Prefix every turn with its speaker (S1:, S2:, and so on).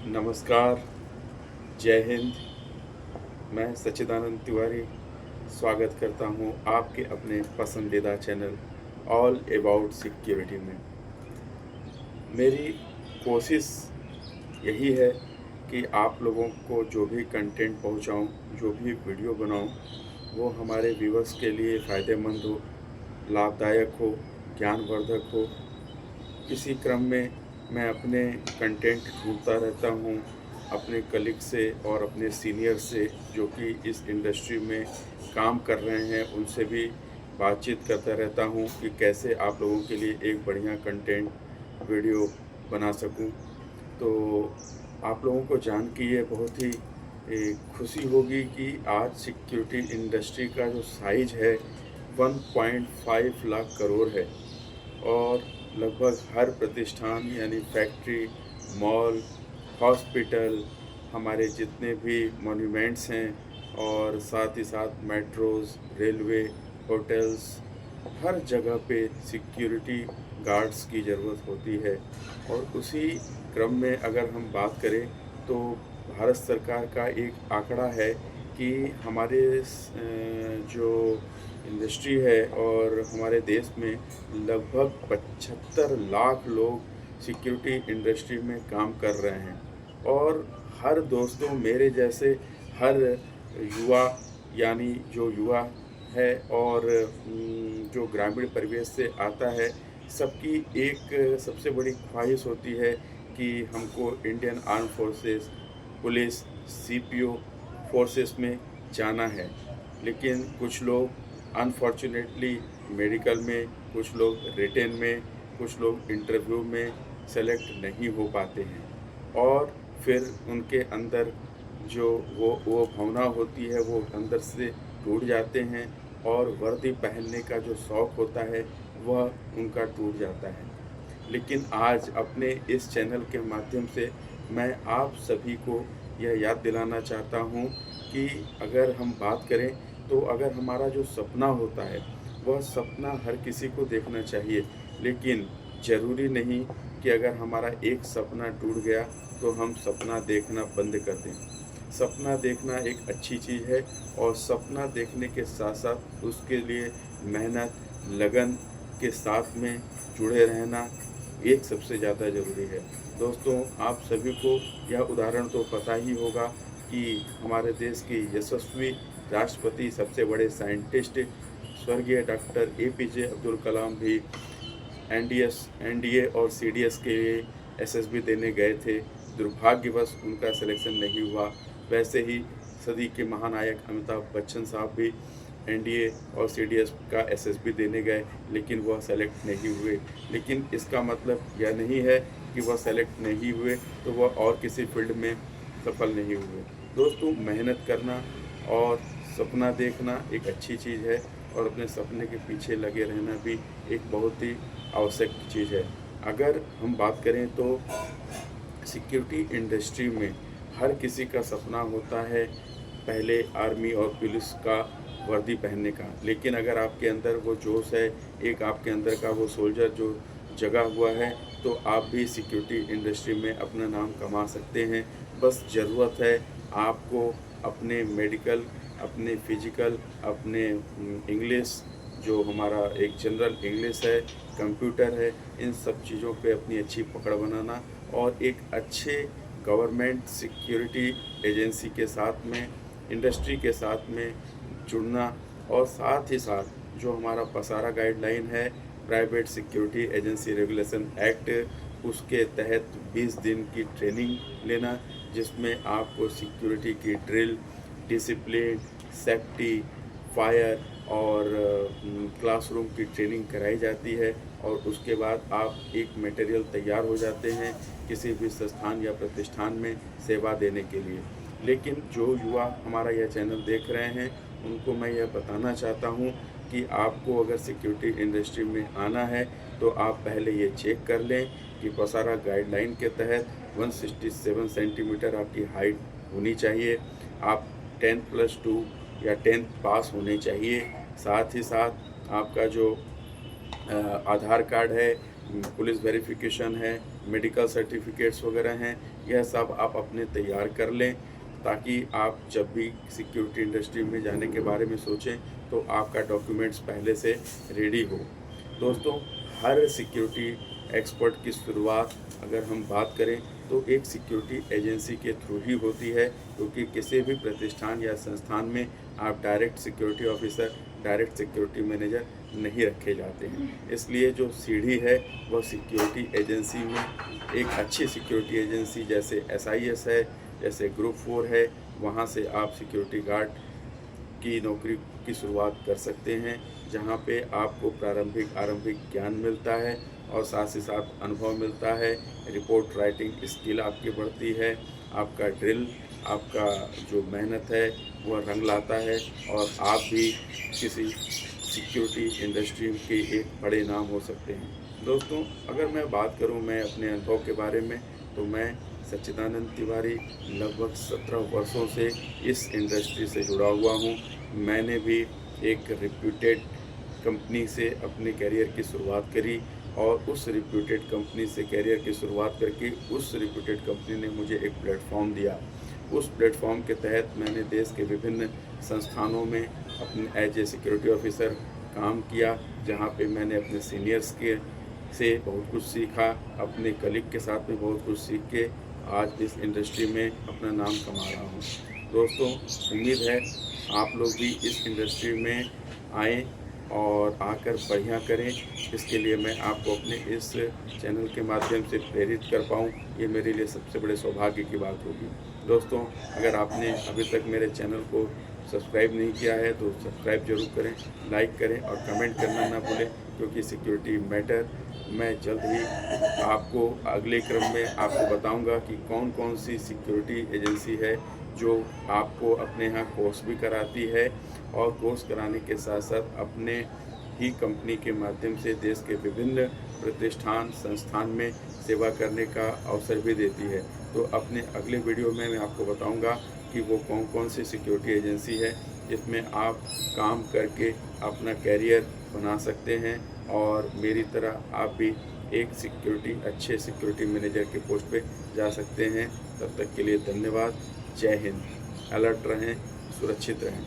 S1: नमस्कार, जय हिंद। मैं सच्चिदानंद तिवारी स्वागत करता हूं आपके अपने पसंदीदा चैनल ऑल अबाउट सिक्योरिटी में। मेरी कोशिश यही है कि आप लोगों को जो भी कंटेंट पहुंचाऊं, जो भी वीडियो बनाऊं, वो हमारे व्यूअर्स के लिए फ़ायदेमंद हो, लाभदायक हो, ज्ञानवर्धक हो। इसी क्रम में मैं अपने कंटेंट ढूंढता रहता हूँ, अपने कलीग से और अपने सीनियर से जो कि इस इंडस्ट्री में काम कर रहे हैं, उनसे भी बातचीत करता रहता हूँ कि कैसे आप लोगों के लिए एक बढ़िया कंटेंट वीडियो बना सकूँ। तो आप लोगों को जान के ये बहुत ही खुशी होगी कि आज सिक्योरिटी इंडस्ट्री का जो साइज है 1.5 लाख करोड़ है और लगभग हर प्रतिष्ठान यानी फैक्ट्री, मॉल, हॉस्पिटल, हमारे जितने भी मॉन्यूमेंट्स हैं और साथ ही साथ मेट्रोज़, रेलवे, होटल्स, हर जगह पे सिक्योरिटी गार्ड्स की ज़रूरत होती है। और उसी क्रम में अगर हम बात करें तो भारत सरकार का एक आंकड़ा है कि हमारे जो इंडस्ट्री है और हमारे देश में लगभग 75 लाख लोग सिक्योरिटी इंडस्ट्री में काम कर रहे हैं। और हर दोस्तों मेरे जैसे हर युवा यानी जो युवा है और जो ग्रामीण परिवेश से आता है, सबकी एक सबसे बड़ी ख्वाहिश होती है कि हमको Indian arm forces, police, CPO forces में जाना है। लेकिन कुछ लोग अनफॉर्चुनेटली मेडिकल में, कुछ लोग रिटेन में, कुछ लोग इंटरव्यू में सेलेक्ट नहीं हो पाते हैं और फिर उनके अंदर जो वो भावना होती है वो अंदर से टूट जाते हैं और वर्दी पहनने का जो शौक़ होता है वह उनका टूट जाता है। लेकिन आज अपने इस चैनल के माध्यम से मैं आप सभी को यह याद दिलाना चाहता हूँ कि अगर हम बात करें तो अगर हमारा जो सपना होता है वह सपना हर किसी को देखना चाहिए, लेकिन ज़रूरी नहीं कि अगर हमारा एक सपना टूट गया तो हम सपना देखना बंद कर दें। सपना देखना एक अच्छी चीज़ है और सपना देखने के साथ साथ उसके लिए मेहनत, लगन के साथ में जुड़े रहना एक सबसे ज़्यादा ज़रूरी है। दोस्तों, आप सभी को यह उदाहरण तो पता ही होगा कि हमारे देश के यशस्वी राष्ट्रपति, सबसे बड़े साइंटिस्ट स्वर्गीय डॉक्टर एपीजे अब्दुल कलाम भी एनडीए और सीडीएस के लिए एसएसबी देने गए थे। दुर्भाग्यवश उनका सिलेक्शन नहीं हुआ। वैसे ही सदी के महानायक अमिताभ बच्चन साहब भी एनडीए और सीडीएस का एसएसबी देने गए, लेकिन वह सेलेक्ट नहीं हुए। लेकिन इसका मतलब यह नहीं है कि वह सेलेक्ट नहीं हुए तो वह और किसी फील्ड में सफल नहीं हुए। दोस्तों, मेहनत करना और सपना देखना एक अच्छी चीज़ है और अपने सपने के पीछे लगे रहना भी एक बहुत ही आवश्यक चीज़ है। अगर हम बात करें तो सिक्योरिटी इंडस्ट्री में हर किसी का सपना होता है पहले आर्मी और पुलिस का वर्दी पहनने का, लेकिन अगर आपके अंदर वो जोश है, एक आपके अंदर का वो सोल्जर जो जगा हुआ है, तो आप भी सिक्योरिटी इंडस्ट्री में अपना नाम कमा सकते हैं। बस ज़रूरत है आपको अपने मेडिकल, अपने फिजिकल, अपने इंग्लिश, जो हमारा एक जनरल इंग्लिश है, कंप्यूटर है, इन सब चीज़ों पे अपनी अच्छी पकड़ बनाना और एक अच्छे गवर्नमेंट सिक्योरिटी एजेंसी के साथ में, इंडस्ट्री के साथ में जुड़ना और साथ ही साथ जो हमारा पसारा गाइडलाइन है, private security agency regulation act, उसके तहत 20 दिन की ट्रेनिंग लेना, जिसमें आपको सिक्योरिटी की ड्रिल, डिसिप्लिन, सेफ्टी, फायर और क्लासरूम की ट्रेनिंग कराई जाती है और उसके बाद आप एक मटेरियल तैयार हो जाते हैं किसी भी संस्थान या प्रतिष्ठान में सेवा देने के लिए। लेकिन जो युवा हमारा यह चैनल देख रहे हैं, उनको मैं यह बताना चाहता हूँ कि आपको अगर सिक्योरिटी इंडस्ट्री में आना है तो आप पहले ये चेक कर लें कि पसारा गाइडलाइन के तहत 167 सेंटीमीटर आपकी हाइट होनी चाहिए। आप 10+2 या 10th पास होने चाहिए। साथ ही साथ आपका जो आधार कार्ड है पुलिस वेरिफिकेशन है, मेडिकल सर्टिफिकेट्स वगैरह हैं, यह सब आप अपने तैयार कर लें, ताकि आप जब भी सिक्योरिटी इंडस्ट्री में जाने के बारे में सोचें तो आपका डॉक्यूमेंट्स पहले से रेडी हो। दोस्तों, हर सिक्योरिटी एक्सपर्ट की शुरुआत अगर हम बात करें तो एक सिक्योरिटी एजेंसी के थ्रू ही होती है, क्योंकि किसी भी प्रतिष्ठान या संस्थान में आप direct security officer, direct security manager नहीं रखे जाते हैं। इसलिए जो सीढ़ी है वह सिक्योरिटी एजेंसी में, एक अच्छी सिक्योरिटी एजेंसी जैसे SIS है, जैसे ग्रुप 4 है, वहाँ से आप सिक्योरिटी गार्ड की नौकरी की शुरुआत कर सकते हैं, जहाँ पे आपको आरंभिक ज्ञान मिलता है और साथ ही साथ अनुभव मिलता है, रिपोर्ट राइटिंग स्किल आपकी बढ़ती है, आपका ड्रिल, आपका जो मेहनत है वह रंग लाता है और आप भी किसी सिक्योरिटी इंडस्ट्री के एक बड़े नाम हो सकते हैं। दोस्तों, अगर मैं बात करूं मैं अपने अनुभव के बारे में, तो मैं सच्चिदानंद तिवारी लगभग 17 वर्षों से इस इंडस्ट्री से जुड़ा हुआ हूं। मैंने भी एक रिप्यूटेड कंपनी से अपने करियर की शुरुआत करी और उस रिप्यूटेड कंपनी से करियर की शुरुआत करके उस रिप्यूटेड कंपनी ने मुझे एक प्लेटफॉर्म दिया। उस प्लेटफॉर्म के तहत मैंने देश के विभिन्न संस्थानों में अपने एज ए सिक्योरिटी ऑफिसर काम किया, जहां पे मैंने अपने सीनियर्स के से बहुत कुछ सीखा, अपने कलीग के साथ में बहुत कुछ सीख के आज इस इंडस्ट्री में अपना नाम कमा रहा हूँ। दोस्तों, उम्मीद है आप लोग भी इस इंडस्ट्री में आएँ और आकर बढ़िया करें। इसके लिए मैं आपको अपने इस चैनल के माध्यम से प्रेरित कर पाऊँ, ये मेरे लिए सबसे बड़े सौभाग्य की बात होगी। दोस्तों, अगर आपने अभी तक मेरे चैनल को सब्सक्राइब नहीं किया है तो सब्सक्राइब जरूर करें, लाइक करें और कमेंट करना ना भूलें, क्योंकि सिक्योरिटी मैटर मैं जल्द ही आपको अगले क्रम में आपको बताऊंगा कि कौन कौन सी सिक्योरिटी एजेंसी है जो आपको अपने यहाँ कोर्स भी कराती है और कोर्स कराने के साथ साथ अपने ही कंपनी के माध्यम से देश के विभिन्न प्रतिष्ठान संस्थान में सेवा करने का अवसर भी देती है। तो अपने अगले वीडियो में मैं आपको बताऊंगा कि वो कौन कौन सी सिक्योरिटी एजेंसी है जिसमें आप काम करके अपना कैरियर बना सकते हैं और मेरी तरह आप भी एक अच्छे सिक्योरिटी मैनेजर के पोस्ट पे जा सकते हैं। तब तक के लिए धन्यवाद। जय हिंद। अलर्ट रहें, सुरक्षित रहें।